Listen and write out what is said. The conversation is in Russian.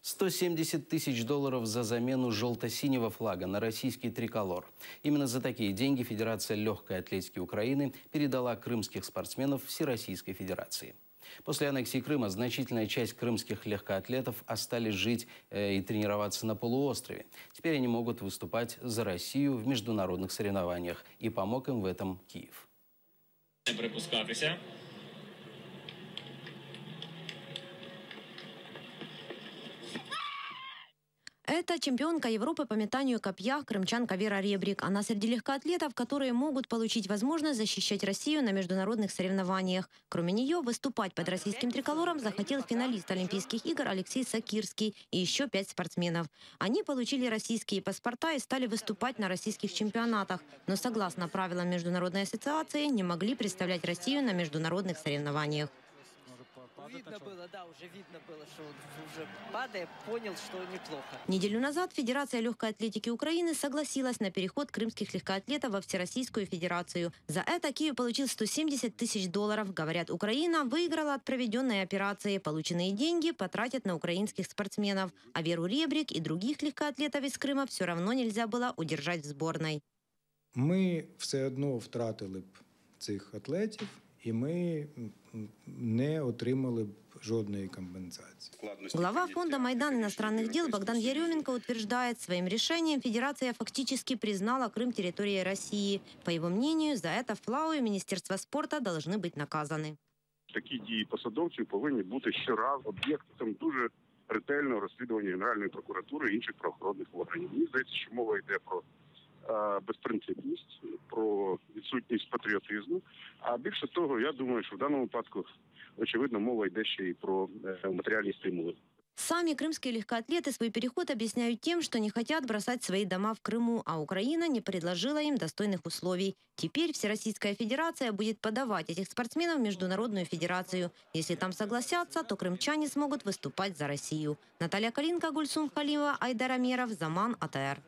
$170 тысяч за замену желто-синего флага на российский триколор. Именно за такие деньги Федерация легкой атлетики Украины передала крымских спортсменов Всероссийской Федерации. После аннексии Крыма значительная часть крымских легкоатлетов остались жить и тренироваться на полуострове. Теперь они могут выступать за Россию в международных соревнованиях. И помог им в этом Киев. Припускатися. Это чемпионка Европы по метанию копья, крымчанка Вера Ребрик. Она среди легкоатлетов, которые могут получить возможность защищать Россию на международных соревнованиях. Кроме нее, выступать под российским триколором захотел финалист Олимпийских игр Алексей Сакирский и еще 5 спортсменов. Они получили российские паспорта и стали выступать на российских чемпионатах, но согласно правилам Международной ассоциации не могли представлять Россию на международных соревнованиях. Видно было, да, уже видно было, что уже падая, понял, что неплохо. Неделю назад Федерация легкой атлетики Украины согласилась на переход крымских легкоатлетов во Всероссийскую Федерацию. За это Киев получил $170 тысяч. Говорят, Украина выиграла от проведенной операции. Полученные деньги потратят на украинских спортсменов. А Веру Ребрик и других легкоатлетов из Крыма все равно нельзя было удержать в сборной. Ми все одно втратили б цих атлетів. І ми не отримали б жодної компенсации. Глава фонда «Майдан иностранных дел» Богдан Еременко утверждает, своим решением Федерация фактически признала Крым территорией России. По его мнению, за это ФЛАУ и Министерство спорта должны быть наказаны. Такі дії посадовців повинні бути щораз об'єктом дуже ретельного розслідування Генеральної прокуратури і інших правоохоронних органів. Мені здається, що мова йде про безпринципність, про відсутність патріотизму. А більше того, я думаю, що в даному випадку, очевидно, мова йде ще й про матеріальні стимули. Сами крымские легкоатлеты свой переход объясняют тем, что не хотят бросать свои дома в Крыму, а Украина не предложила им достойных условий. Теперь Всероссийская Федерация будет подавать этих спортсменов в Международную Федерацию. Если там согласятся, то крымчане смогут выступать за Россию. Наталья Калинка, Гульсум Халимова, Айдар Амеров, Заман, АТР.